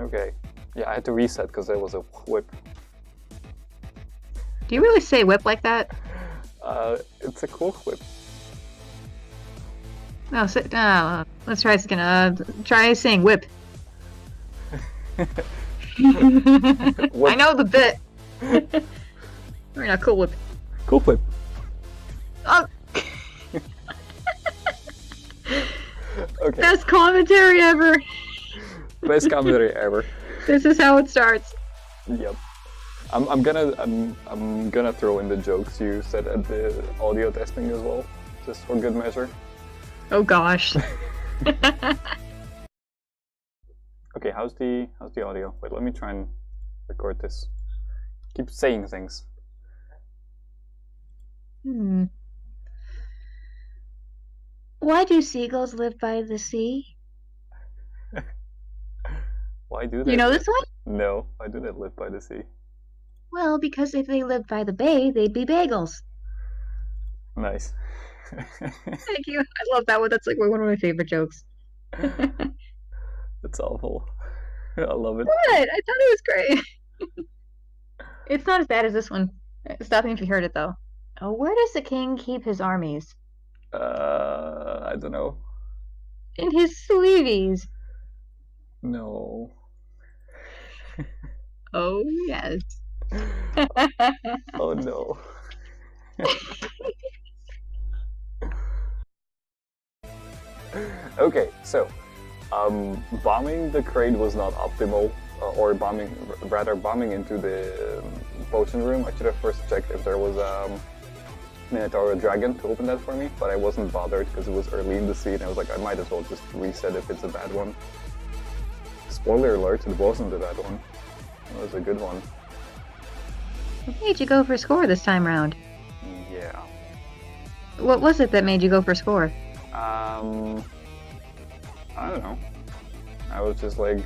Okay. Yeah, I had to reset because there was a whip. Do you really say whip like that? It's a cool whip. No, let's try this again. Try saying whip. I know the bit. We're not cool whip. Cool whip. Oh. Okay. Best commentary ever. Best commentary ever. This is how it starts. Yep. I'm gonna throw in the jokes you said at the audio testing as well, just for good measure. Oh gosh. Okay, how's the audio? Wait, let me try and record this. Keep saying things. Why do seagulls live by the sea? Why do they? You know this one? No, why do they live by the sea? Well, because if they lived by the bay, they'd be bagels. Nice. Thank you. I love that one. That's like one of my favorite jokes. That's awful. I love it. What? I thought it was great. It's not as bad as this one. Stop me if you heard it though. Oh, where does the king keep his armies? I don't know. In his sleeveys. No. Oh yes. Oh no. Okay, so bombing the crate was not optimal, or bombing into the potion room. I should have first checked if there was a Minotaur or Dragon to open that for me, but I wasn't bothered because it was early in the scene. I was like, I might as well just reset if it's a bad one. Spoiler alert, it wasn't a bad one. It was a good one. What made you go for score this time round? Yeah. What was it that made you go for score? I don't know. I was just like,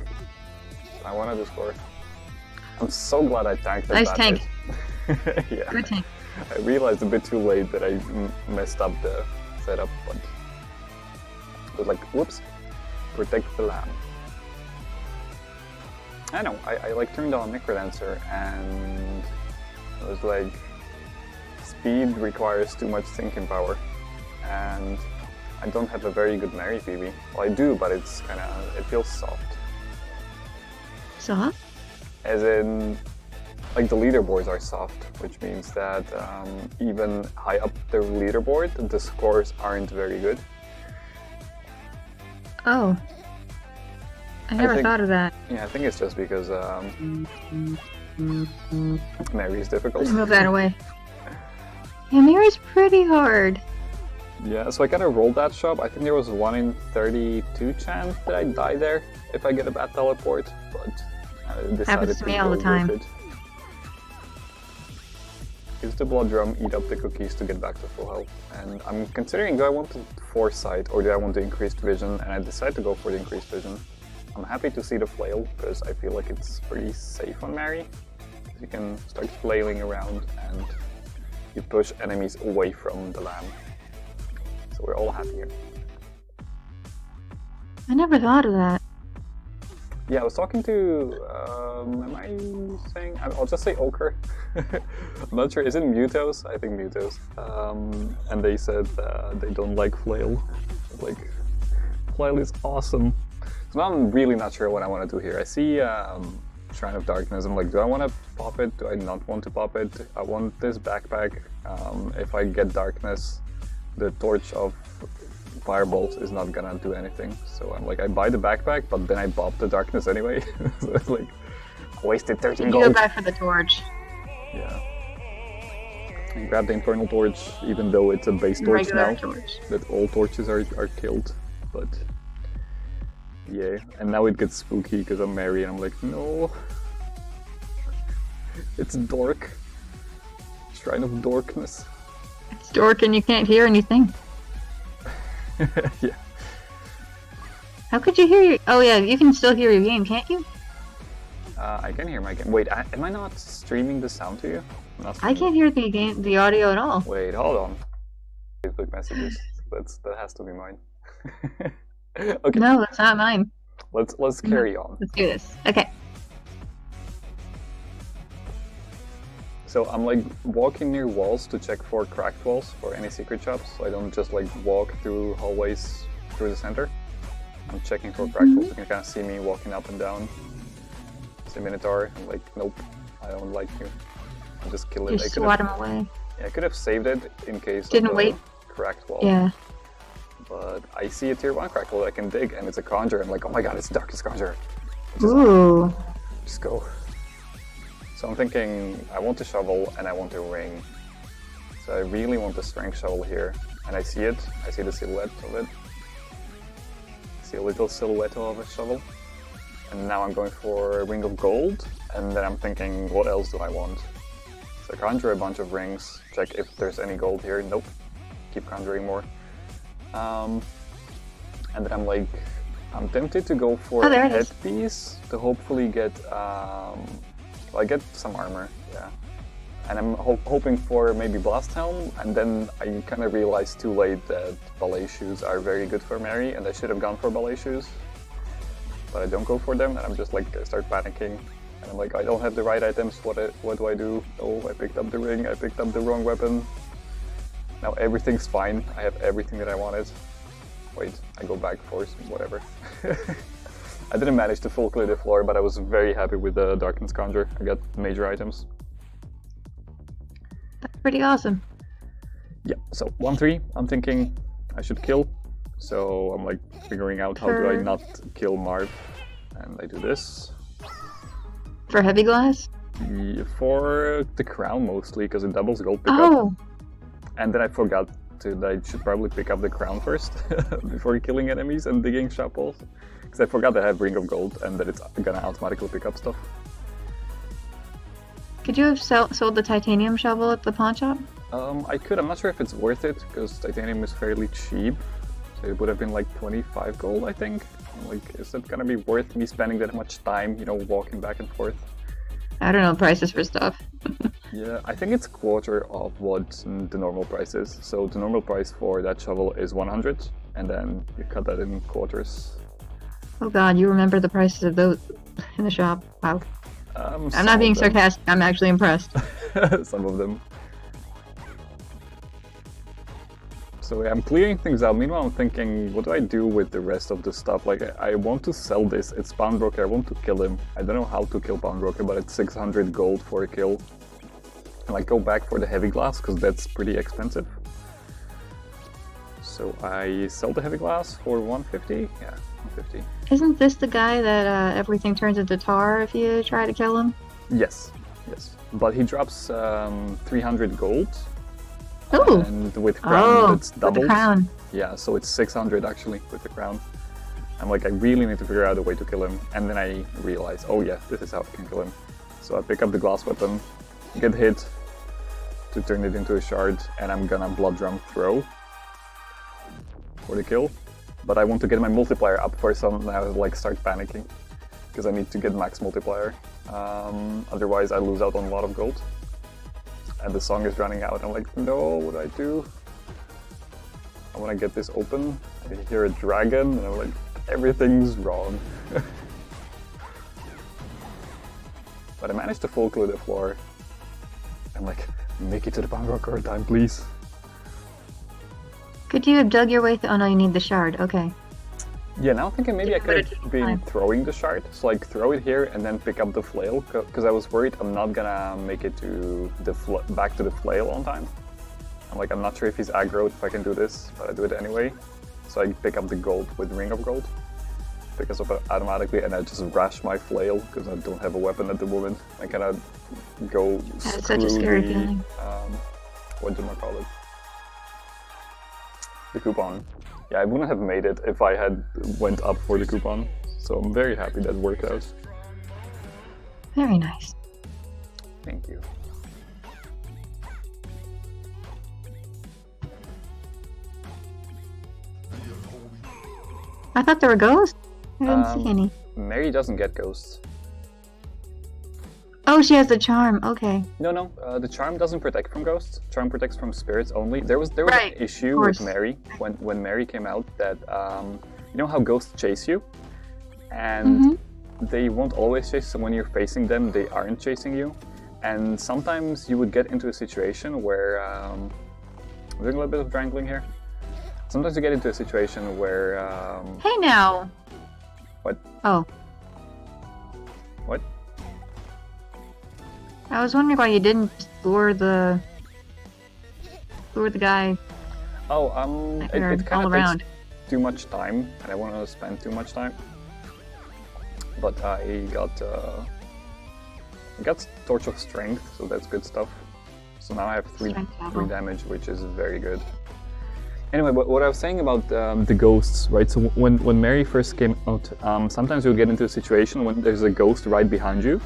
I wanted to score. I'm so glad I tanked that. Nice tank. Yeah. Good tank. I realized a bit too late that I messed up the setup, but it was like, whoops, protect the lamb. I know, I like turned on Necrodancer and it was like, speed requires too much thinking power, and I don't have a very good Mary PB. Well, I do, but it's it feels soft. Soft? As in, like the leaderboards are soft, which means that even high up the leaderboard, the scores aren't very good. Oh. I never thought of that. Yeah, I think it's just because Mary is difficult. Let's move that away. Yeah, Mary's pretty hard. Yeah, so I kind of rolled that shop. I think there was 1 in 32 chance that I die there if I get a bad teleport, but I decided happens to me all the time. Use the blood drum, eat up the cookies to get back to full health. And I'm considering, do I want to foresight or do I want the increased vision? And I decided to go for the increased vision. I'm happy to see the flail because I feel like it's pretty safe on Mary. You can start flailing around and you push enemies away from the lamb. So we're all happy here. I never thought of that. Yeah, I was talking to, am I saying, I'll just say Ochre. I'm not sure, is it Mutos? I think Mutos. And they said they don't like Flail. Like, Flail is awesome. So now I'm really not sure what I want to do here. I see Shrine of Darkness, I'm like, do I want to pop it? Do I not want to pop it? I want this backpack. If I get Darkness, the Torch of Firebolts is not gonna do anything. So I'm like, I buy the backpack, but then I bop the Darkness anyway. So it's like, I wasted 13 gold. You go back for the torch. Yeah. And grab the Infernal Torch, even though it's a base torch Regular now. torch. That all torches are killed. But yeah, and now it gets spooky because I'm Mary and I'm like, no. It's dork. Shrine of Dorkness. It's dork and you can't hear anything. Yeah. How could you hear your... Oh yeah, you can still hear your game, can't you? I can hear my game. Wait, am I not streaming the sound to you? I can't hear the audio at all. Wait, hold on. Facebook messages. That has to be mine. Okay. No, that's not mine. Let's carry on. Let's do this. Okay. So I'm like walking near walls to check for cracked walls or any secret shops, so I don't just like walk through hallways through the center. I'm checking for cracked walls. You can kind of see me walking up and down. It's a Minotaur. I'm like, nope, I don't like you. I'll just kill it. You swat him away. Yeah, I could have saved it in case Didn't of a wait. cracked wall. Yeah. But I see a tier 1 cracked wall I can dig, and it's a conjure. I'm like, oh my god, it's Darkest Conjure. Ooh. Just go. So I'm thinking, I want a shovel and I want a ring. So I really want the strength shovel here. And I see it. I see the silhouette of it. I see a little silhouette of a shovel. And now I'm going for a ring of gold. And then I'm thinking, what else do I want? So I conjure a bunch of rings. Check if there's any gold here. Nope. Keep conjuring more. And then I'm like, I'm tempted to go for a headpiece to hopefully get, I get some armor, yeah. And I'm hoping for maybe Blast Helm, and then I kind of realized too late that ballet shoes are very good for Mary, and I should have gone for ballet shoes. But I don't go for them, and I'm just like, I start panicking. And I'm like, I don't have the right items, what do I do? Oh, I picked up the ring, I picked up the wrong weapon. Now everything's fine, I have everything that I wanted. Wait, I go back for whatever. I didn't manage to full clear the floor, but I was very happy with the Darkest Conjure. I got major items. That's pretty awesome. Yeah, so 1-3, I'm thinking I should kill. So I'm like figuring out how do I not kill Marv. And I do this. For heavy glass? Yeah, for the crown mostly, because it doubles gold pickup. And then I forgot that I should probably pick up the crown first before killing enemies and digging shovels. Because I forgot that I have Ring of Gold and that it's gonna automatically pick up stuff. Could you have sold the titanium shovel at the pawn shop? I could. I'm not sure if it's worth it because titanium is fairly cheap. So it would have been like 25 gold, I think. Like, is it gonna be worth me spending that much time, you know, walking back and forth? I don't know prices for stuff. Yeah, I think it's quarter of what the normal price is. So the normal price for that shovel is 100, and then you cut that in quarters. Oh god, you remember the prices of those in the shop. Wow. I'm not being sarcastic, I'm actually impressed. Some of them. So yeah, I'm clearing things out. Meanwhile, I'm thinking, what do I do with the rest of the stuff? Like, I want to sell this. It's Pawnbroker. I want to kill him. I don't know how to kill Pawnbroker, but it's 600 gold for a kill. And like, go back for the heavy glass, because that's pretty expensive. So I sell the heavy glass for 150? Yeah, 150. Isn't this the guy that everything turns into tar if you try to kill him? Yes, yes. But he drops 300 gold. Ooh. And with crown, it's doubled. With the crown. Yeah, so it's 600 actually with the crown. I'm like, I really need to figure out a way to kill him. And then I realize, oh yeah, this is how I can kill him. So I pick up the glass weapon, get hit to turn it into a shard, and I'm gonna blood drum throw for the kill. But I want to get my multiplier up first, so now I like start panicking because I need to get max multiplier. Otherwise, I lose out on a lot of gold. And the song is running out. I'm like, no, what do I do? I want to get this open. I hear a dragon, and I'm like, everything's wrong. But I managed to full clear the floor. I'm like, make it to the Pawnbroker time, please. Could you have dug your way through? Oh no, you need the shard. Okay. Yeah, now I'm thinking maybe I could have been throwing the shard. So like throw it here and then pick up the flail, because I was worried I'm not gonna make it to the back to the flail on time. I'm like, I'm not sure if he's aggroed if I can do this, but I do it anyway. So I pick up the gold with Ring of Gold, pick us up automatically, and I just rash my flail because I don't have a weapon at the moment. I cannot go That's such a scary feeling. What do I call it? The coupon. Yeah, I wouldn't have made it if I had went up for the coupon. So I'm very happy that worked out. Very nice. Thank you. I thought there were ghosts. I didn't see any. Mary doesn't get ghosts. Oh, she has the charm. Okay. No. The charm doesn't protect from ghosts. Charm protects from spirits only. There was an issue with Mary when Mary came out that you know how ghosts chase you. and they won't always chase. So when you're facing them, they aren't chasing you, and sometimes you would get into a situation where I'm doing a little bit of drangling here. Sometimes you get into a situation where Hey now. What? Oh. What? I was wondering why you didn't lure the guy. Oh, it kind all of around. takes too much time, and I want to spend too much time. But I got Torch of Strength, so that's good stuff. So now I have three damage, which is very good. Anyway, but what I was saying about the ghosts, right? So when Mary first came out, sometimes you'll get into a situation when there's a ghost right behind you,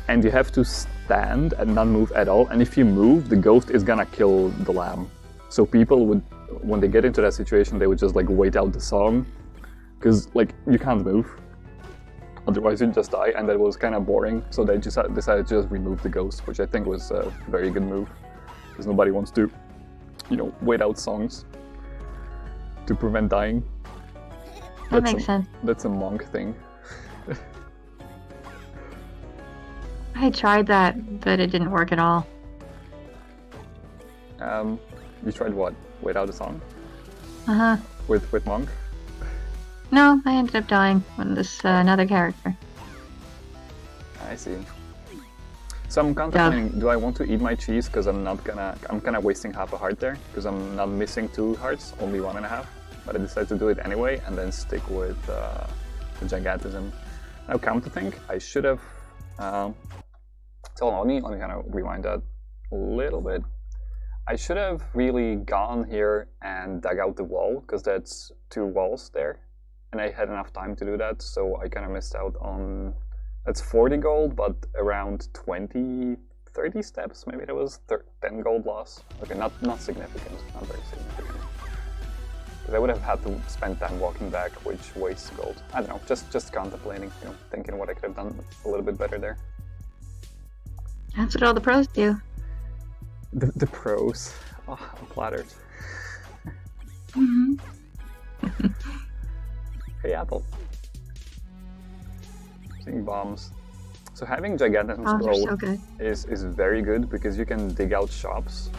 and you have to stand and not move at all. And if you move, the ghost is gonna kill the lamb. So people would, when they get into that situation, they would just like wait out the song, because like you can't move, otherwise you just die, and that was kind of boring. So they just decided to just remove the ghost, which I think was a very good move, because nobody wants to, wait out songs to prevent dying. That makes sense. That's a monk thing. I tried that, but it didn't work at all. You tried what? Wait out a song? Uh-huh. With monk? No, I ended up dying with this another character. I see. So I'm contemplating, do I want to eat my cheese? Because I'm kind of wasting half a heart there, because I'm not missing 2 hearts, only 1.5. But I decided to do it anyway, and then stick with the Gigantism. Now, come to think, I should have. So let me kind of rewind that a little bit. I should have really gone here and dug out the wall, because that's 2 walls there, and I had enough time to do that. So I kind of missed out on. That's 40 gold, but around 20, 30 steps, maybe there was 10 gold loss. Okay, not significant, not very significant. Because I would have had to spend time walking back, which wastes gold. I don't know, just contemplating, thinking what I could have done a little bit better there. That's what all the pros do. The pros. Oh, I'm flattered. Hey, Apple. Seeing bombs. So having Gigantism Scroll is very good, because you can dig out shops.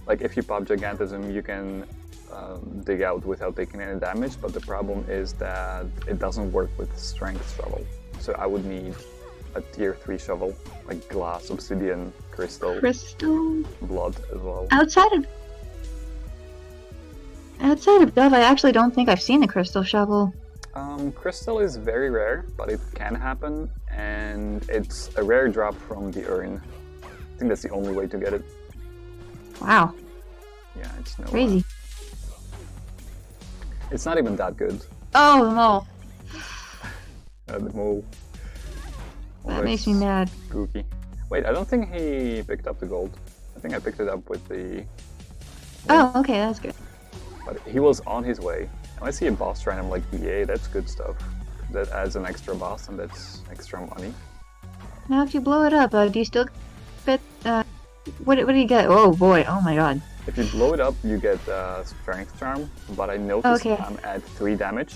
Like if you pop Gigantism, you can dig out without taking any damage, but the problem is that it doesn't work with Strength Shovel. So I would need a tier 3 shovel, like glass, obsidian, crystal, blood as well. Outside of Dove, I actually don't think I've seen a crystal shovel. Crystal is very rare, but it can happen, and it's a rare drop from the urn. I think that's the only way to get it. Wow. Yeah, it's no crazy. It's not even that good. Oh, the mole. The mole. That makes me mad. Spooky. Wait, I don't think he picked up the gold. I think I picked it up with the... Oh, okay, that's good. But he was on his way. When I see a boss try and I'm like, yay, that's good stuff. That adds an extra boss, and that's extra money. Now if you blow it up, do you still get... what do you get? Oh boy, oh my god. If you blow it up, you get Strength Charm, but I noticed I'm at 3 damage.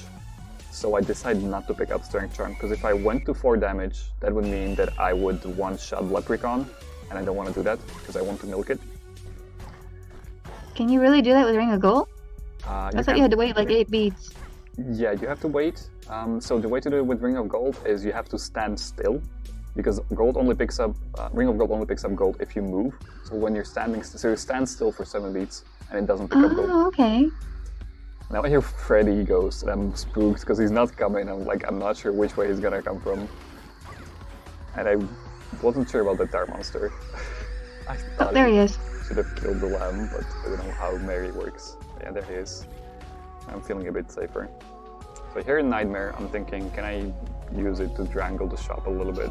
So I decided not to pick up Strength Charm, because if I went to 4 damage, that would mean that I would one-shot Leprechaun, and I don't want to do that, because I want to milk it. Can you really do that with Ring of Gold? I thought you had to wait like 8 beats. Yeah, you have to wait. So the way to do it with Ring of Gold is you have to stand still, because gold only picks up Ring of Gold only picks up gold if you move. So when you're standing, so you stand still for 7 beats, and it doesn't pick up gold. Oh, okay. Now I hear Freddy Ghost, and I'm spooked because he's not coming. I'm not sure which way he's gonna come from, and I wasn't sure about the tar monster. I thought there he is. Should have killed the lamb, but I don't know how Mary works. Yeah, there he is. I'm feeling a bit safer. So here in Nightmare, I'm thinking, can I use it to drangle the shop a little bit?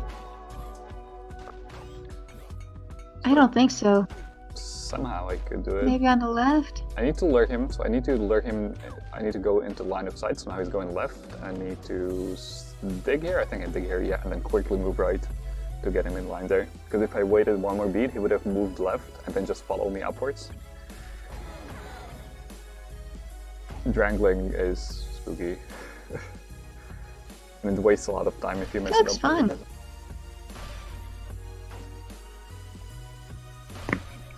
I don't think so. Somehow I could do it. Maybe on the left? I need to lure him, so I need to lure him. I need to go into line of sight, so now he's going left. I need to dig here, I think I dig here, yeah, and then quickly move right to get him in line there. Because if I waited 1 more beat, he would have moved left and then just follow me upwards. Drangling is spooky. And it wastes a lot of time if you mess it Looks up. fun.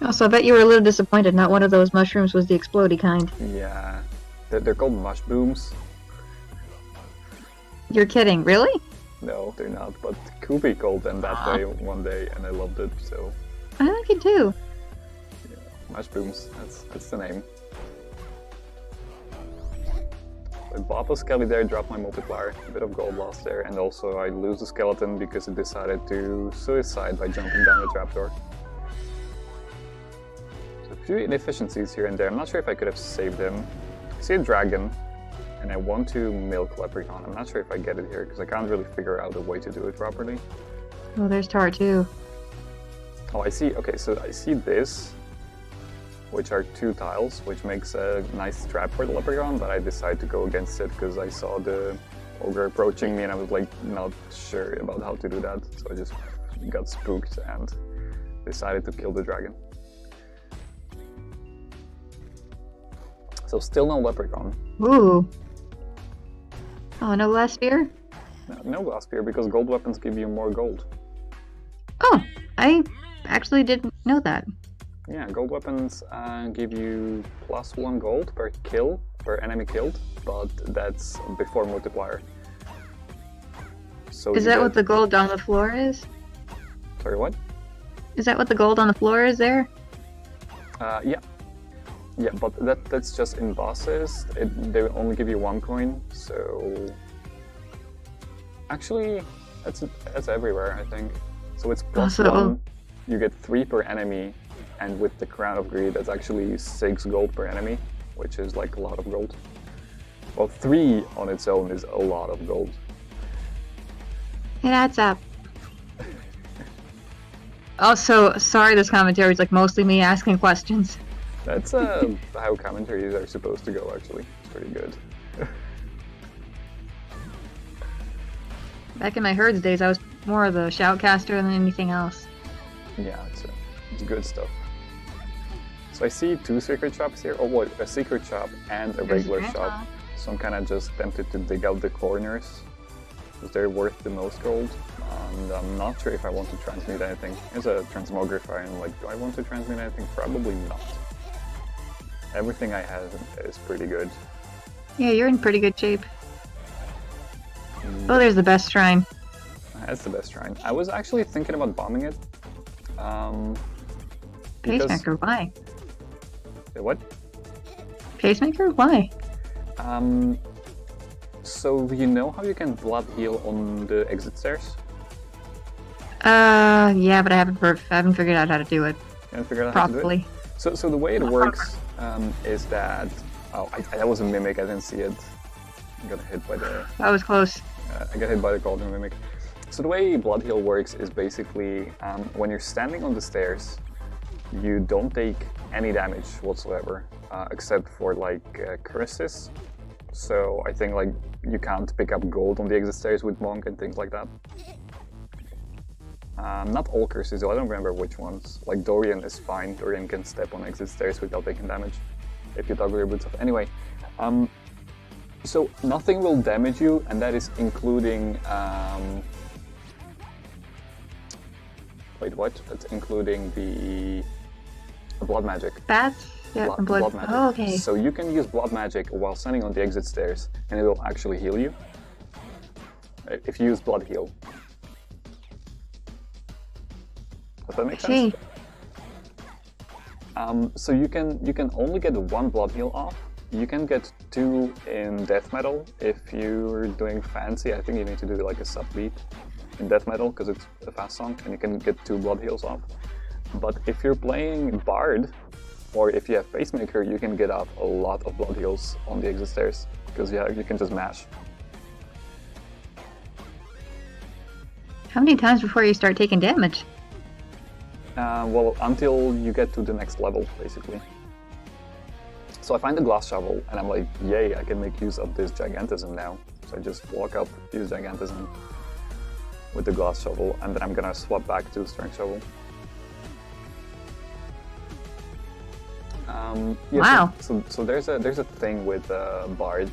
Also, I bet you were a little disappointed not one of those mushrooms was the explodey kind. Yeah. They're called mushrooms. You're kidding, really? No, they're not, but Kubi called them that way one day, and I loved it, so... I like it too. Yeah, mushrooms, that's the name. I bought a skelly there, dropped my multiplier, a bit of gold lost there, and also I lose the skeleton because it decided to suicide by jumping down the trapdoor. So a few inefficiencies here and there. I'm not sure if I could have saved him. I see a dragon, and I want to milk Leprechaun. I'm not sure if I get it here, because I can't really figure out a way to do it properly. Oh, there's Tar too. Oh, I see. Okay, so I see this, which are 2 tiles, which makes a nice trap for the Leprechaun, but I decided to go against it because I saw the ogre approaching me and I was like not sure about how to do that, so I just got spooked and decided to kill the dragon. So still no Leprechaun. Ooh. Oh, no last spear? No glass spear because gold weapons give you more gold. Oh, I actually didn't know that. Yeah, gold weapons give you +1 gold per kill, per enemy killed, but that's before multiplier. So Is that what the gold on the floor is? Sorry, what? Is that what the gold on the floor is there? Yeah. Yeah, but that's just in bosses. They only give you 1 coin, so... Actually, that's everywhere, I think. So it's +1, you get 3 per enemy, and with the Crown of Greed, that's actually 6 gold per enemy, which is like a lot of gold. Well, 3 on its own is a lot of gold. It adds up. Also, sorry this commentary is like mostly me asking questions. That's how commentaries are supposed to go, actually. It's pretty good. Back in my herds days, I was more of the shoutcaster than anything else. Yeah, it's good stuff. So I see 2 secret shops here. Oh, what? A secret shop and a regular shop. So I'm kind of just tempted to dig out the corners, because they're worth the most gold. And I'm not sure if I want to transmute anything. There's a transmogrifier, and I'm like, do I want to transmute anything? Probably not. Everything I have is pretty good. Yeah, you're in pretty good shape. Oh, there's the best shrine. That's the best shrine. I was actually thinking about bombing it. Pacemaker, why? What? Pacemaker, why? So you know how you can blood heal on the exit stairs? Yeah, but I haven't figured out how to do it You haven't figured out properly. how to do it? So the way it works is that... Oh, that was a mimic, I didn't see it. I got hit by the... That was close. I got hit by the golden mimic. So the way blood heal works is basically when you're standing on the stairs, you don't take any damage whatsoever, except for like curses. So I think like you can't pick up gold on the exit stairs with monk and things like that. Not all curses though, I don't remember which ones. Like Dorian is fine, Dorian can step on exit stairs without taking damage if you toggle your boots off. Anyway, so nothing will damage you, and that is including... Wait, what? That's including the blood magic. Bats? Yeah, blood magic. Oh, okay. So you can use blood magic while standing on the exit stairs, and it will actually heal you. If you use blood heal. Does that make sense? So you can only get 1 blood heal off. You can get 2 in death metal if you're doing fancy. I think you need to do like a sub-beat in death metal because it's a fast song, and you can get 2 blood heals off. But if you're playing bard, or if you have pacemaker, you can get off a lot of blood heals on the exit stairs because you can just mash. How many times before you start taking damage? Well, until you get to the next level, basically. So I find the glass shovel, and I'm like, yay, I can make use of this gigantism now. So I just walk up, use gigantism with the glass shovel, and then I'm gonna swap back to strength shovel. Yeah, wow. So there's a thing with Bard.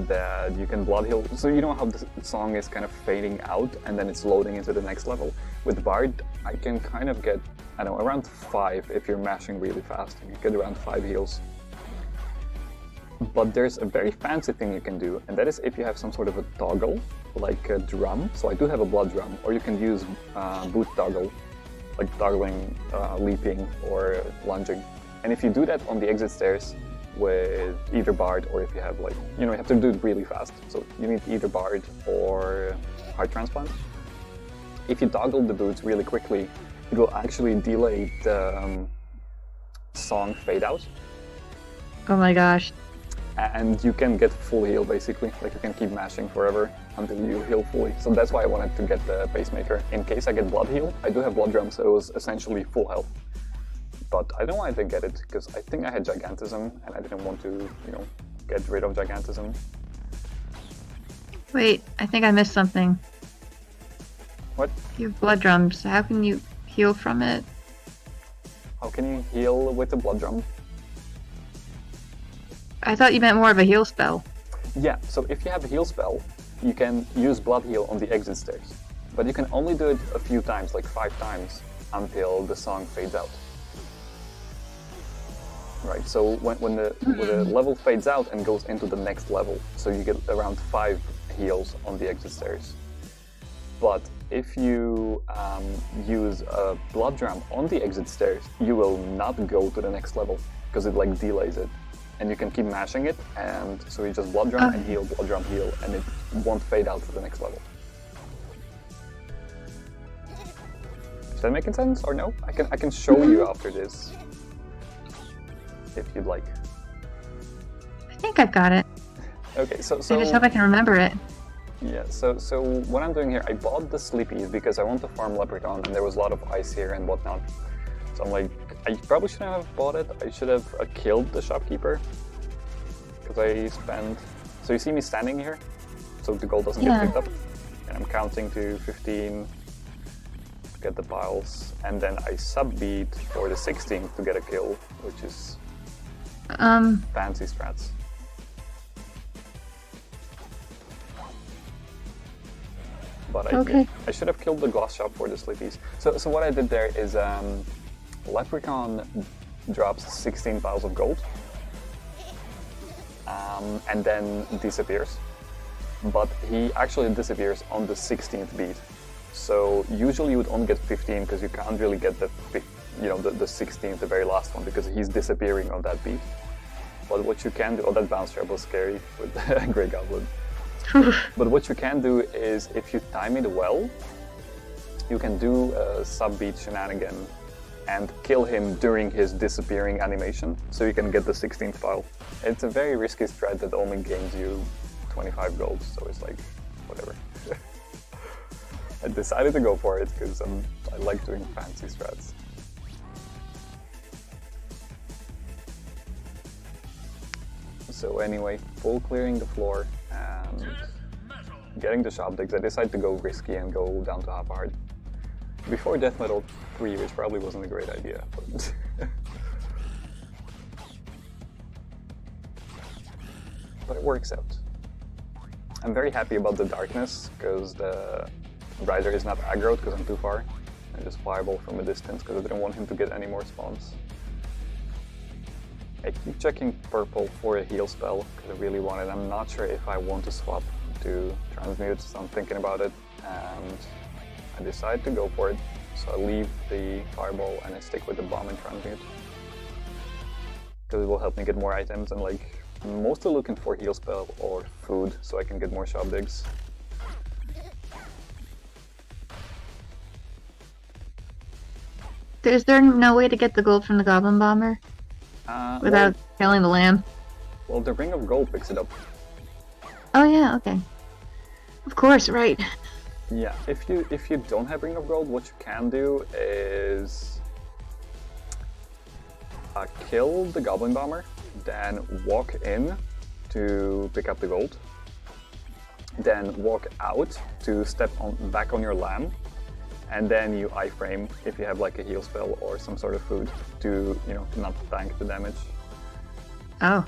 that you can blood heal. So you know how the song is kind of fading out and then it's loading into the next level? With Bard, I can kind of get, I don't know, around 5 if you're mashing really fast. You get around 5 heals. But there's a very fancy thing you can do, and that is if you have some sort of a toggle, like a drum. So I do have a blood drum, or you can use boot toggle, like toggling, leaping, or lunging. And if you do that on the exit stairs with either Bard, or if you have like, you know, you have to do it really fast. So you need either Bard or Heart Transplant. If you toggle the boots really quickly, it will actually delay the song fade out. Oh my gosh. And you can get full heal basically, like you can keep mashing forever until you heal fully. So that's why I wanted to get the pacemaker. In case I get blood heal, I do have blood drum, so it was essentially full health. But I don't know why I didn't get it, because I think I had Gigantism and I didn't want to, you know, get rid of Gigantism. Wait, I think I missed something. What? You have blood drums. How can you heal from it? How can you heal with the blood drum? I thought you meant more of a heal spell. Yeah, so if you have a heal spell, you can use blood heal on the exit stairs. But you can only do it a few times, like 5 times, until the song fades out. Right, so when the level fades out and goes into the next level, so you get around 5 heals on the exit stairs. But if you use a blood drum on the exit stairs, you will not go to the next level, because it like delays it. And you can keep mashing it, and so you just blood drum and heal, blood drum, heal, and it won't fade out to the next level. Is that making sense or no? I can show you after this, if you'd like. I think I've got it. Okay, so I just hope I can remember it. Yeah, so what I'm doing here, I bought the Sleepies because I want to farm Leprechaun, and there was a lot of ice here and whatnot. So I'm like, I probably shouldn't have bought it. I should have killed the shopkeeper, because I spent. So you see me standing here, so the gold doesn't get picked up, and I'm counting to 15 to get the piles, and then I sub-beat for the 16th to get a kill, which is fancy strats. But I should have killed the glass shop for the Sleepies. So what I did there is Leprechaun drops 16 piles of gold and then disappears. But he actually disappears on the 16th beat. So usually you would only get 15 because you can't really get the 16th, the very last one, because he's disappearing on that beat. But what you can do, oh, that bounce trap was scary with the Grey Goblin. But what you can do is, if you time it well, you can do a sub-beat shenanigan and kill him during his disappearing animation, so you can get the 16th pile. It's a very risky strat that only gains you 25 gold, so it's like, whatever. I decided to go for it because I like doing fancy strats. So anyway, full clearing the floor and getting the shop digs. I decided to go risky and go down to half hard. Before Death Metal 3, which probably wasn't a great idea, but but it works out. I'm very happy about the darkness, because the rider is not aggroed because I'm too far. I just fireball from a distance because I didn't want him to get any more spawns. I keep checking purple for a heal spell because I really want it. I'm not sure if I want to swap to transmute, so I'm thinking about it, and I decide to go for it. So I leave the fireball and I stick with the bomb and transmute, because it will help me get more items, and like, I'm mostly looking for heal spell or food so I can get more shop digs. Is there no way to get the gold from the Goblin Bomber without killing the lamb? Well, the Ring of Gold picks it up. Oh yeah, okay. Of course, right. Yeah, if you don't have Ring of Gold, what you can do is kill the Goblin Bomber, then walk in to pick up the gold, then walk out to step back on your lamb, and then you iframe if you have like a heal spell or some sort of food to, not tank the damage. Oh.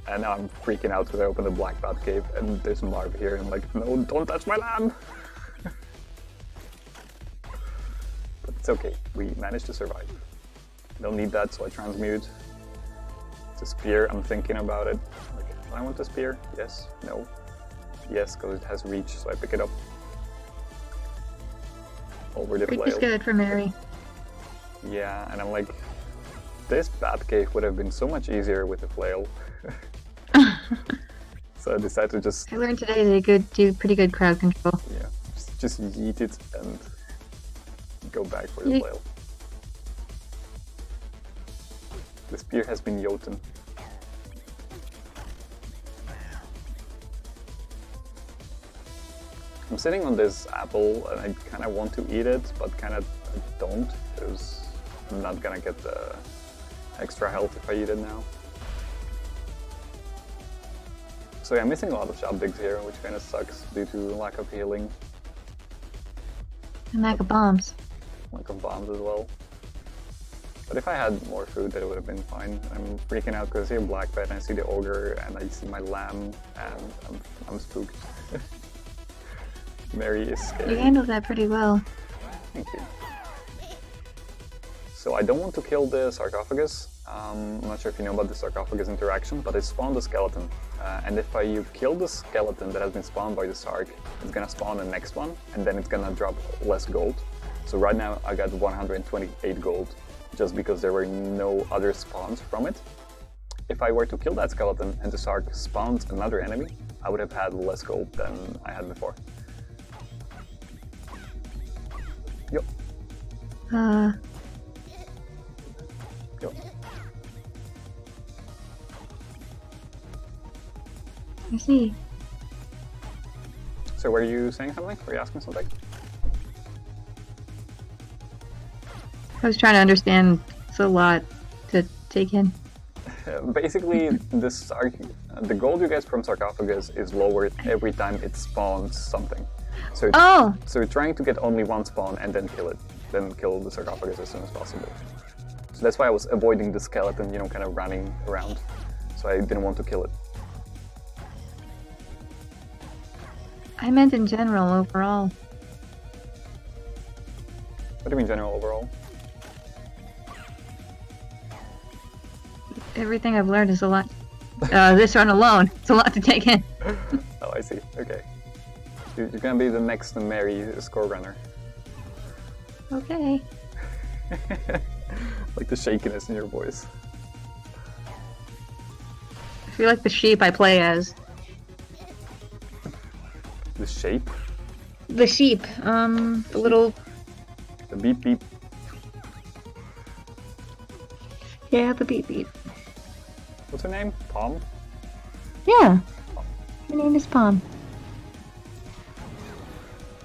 And now I'm freaking out because I opened the black bat cave and there's Marv here and I'm like, no, don't touch my lamb! But it's okay, we managed to survive. Don't need that, so I transmute. It's a spear, I'm thinking about it. Like, do I want the spear? Yes, no. Yes, because it has reach, so I pick it up. Over the Crypt flail. is good for Mary. Yeah, and I'm like, this bat cave would have been so much easier with the flail. So I decided to just... I learned today they do pretty good crowd control. Yeah, just yeet it and go back for the Yeet. flail. The spear has been Jotun. I'm sitting on this apple and I kind of want to eat it, but kind of don't, because I'm not gonna get the extra health if I eat it now. So yeah, I'm missing a lot of shop digs here, which kind of sucks due to lack of healing, And lack of bombs. lack of bombs as well. But if I had more food, that would have been fine. I'm freaking out because I see a black bat and I see the ogre and I see my lamb and I'm spooked. Mary is scared. You handled that pretty well. Thank you. So I don't want to kill the sarcophagus. I'm not sure if you know about the sarcophagus interaction, but it spawned a skeleton. And if you kill the skeleton that has been spawned by the sarc, it's gonna spawn the next one, and then it's gonna drop less gold. So right now I got 128 gold, just because there were no other spawns from it. If I were to kill that skeleton and the sarc spawns another enemy, I would have had less gold than I had before. Yo. Yo. I see. So were you saying something? Were you asking something? I was trying to understand. It's a lot to take in. Basically, the gold you get from sarcophagus is lowered every time it spawns something. So, so you're trying to get only one spawn and then kill it. Then kill the sarcophagus as soon as possible. So that's why I was avoiding the skeleton, you know, kind of running around. So I didn't want to kill it. I meant in general, overall. What do you mean general overall? Everything I've learned is a lot. This run alone, it's a lot to take in. Oh, I see. Okay. You're gonna be the next Mary score runner. Okay. Like the shakiness in your voice. I feel like the sheep I play as. The shape? The sheep, the little... The beep beep. Yeah, the beep beep. What's her name? Palm? Yeah. Her name is Palm.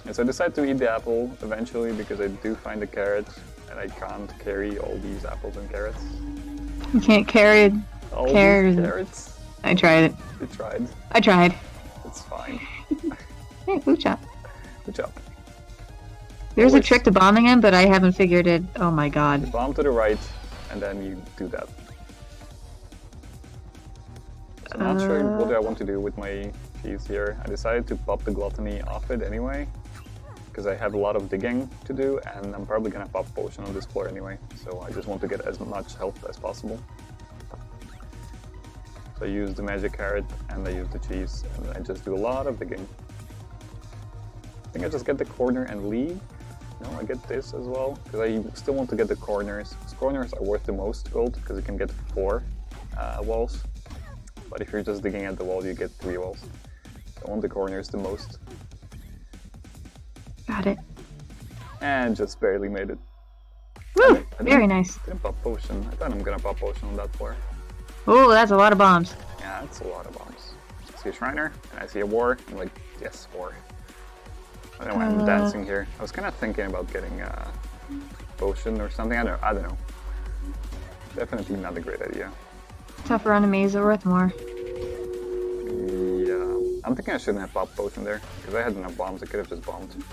And so I decided to eat the apple eventually because I do find the carrot and I can't carry all these apples and carrots. You can't carry All these carrots. carrots? I tried it. You tried. I tried. It's fine. Hey, food shop. Good job. There's a Always. trick to bombing him, but I haven't figured it. Oh my god. Bomb to the right and then you do that. So I'm not sure what do I want to do with my cheese here. I decided to pop the gluttony off it anyway, because I have a lot of digging to do and I'm probably gonna pop potion on this floor anyway, so I just want to get as much health as possible. So I use the magic carrot and I use the cheese and I just do a lot of digging. I think I just get the corner and leave. No, I get this as well, because I still want to get the corners. Because corners are worth the most gold, because you can get 4 walls. But if you're just digging at the wall, you get 3 walls. So I want the corners the most. Got it. And just barely made it. Woo! Very nice. Didn't pop potion. I thought I'm gonna pop potion on that floor. Oh, that's a lot of bombs. Yeah, that's a lot of bombs. I see a Shriner, and I see a war. I'm like, yes, war. I don't know why I'm dancing here. I was kind of thinking about getting a potion or something. I don't know. Definitely not a great idea. Tougher on a maze are worth more. Yeah, I'm thinking I shouldn't have popped potion there, because I had enough bombs, I could have just bombed.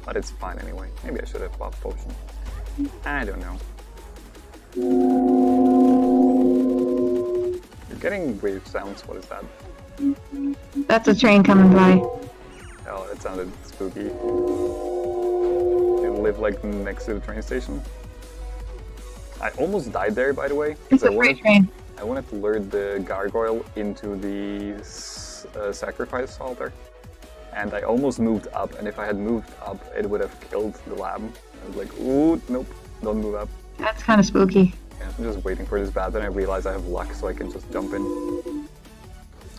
But it's fine anyway. Maybe I should have popped potion. I don't know. You're getting weird sounds. What is that? That's a train coming by. Oh, that sounded spooky. You live like next to the train station. I almost died there, by the way. It's a freight train. I wanted to lure the gargoyle into the sacrifice altar. And I almost moved up, and if I had moved up, it would have killed the lamb. I was like, ooh, nope, don't move up. That's kind of spooky. Yeah, I'm just waiting for this bat, and I realize I have luck, so I can just jump in.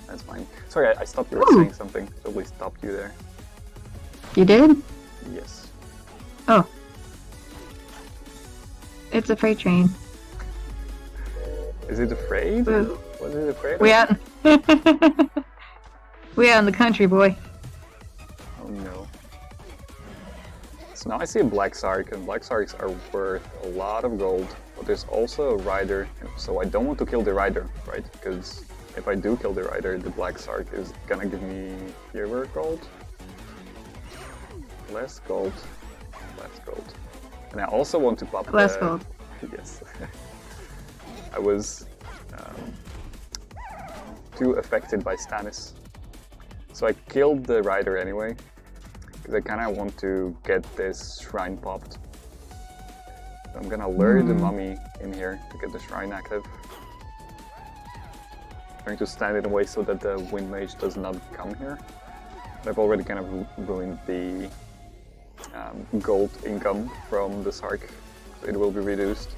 That's fine. Sorry, I stopped you saying something. Totally stopped you there. You did? Yes. Oh. It's a freight train. Is it afraid? Ooh. What is it afraid of? We out. We out in the country, boy. Oh no. So now I see a black sark, and black sarks are worth a lot of gold. But there's also a rider, so I don't want to kill the rider, right? Because if I do kill the rider, the black sark is gonna give me fewer gold. Less gold. Less gold. And I also want to pop Less gold. Yes. I was too affected by Stannis. So I killed the rider anyway, because I kind of want to get this shrine popped. So I'm gonna lure the mummy in here to get the shrine active. I'm going to stand in the way so that the wind mage does not come here. I've already kind of ruined the gold income from the sark, so it will be reduced.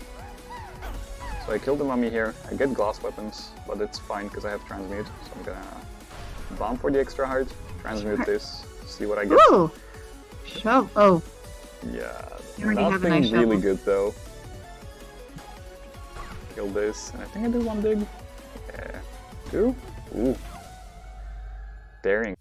So I killed the mummy here. I get glass weapons, but it's fine because I have transmute. So I'm gonna bomb for the extra heart, transmute this, see what I get. Ooh! Shovel. Oh. Yeah, You already have a nothing nice really shovel. good though. Kill this, and I think I do one dig. Yeah. Two? Ooh. Daring.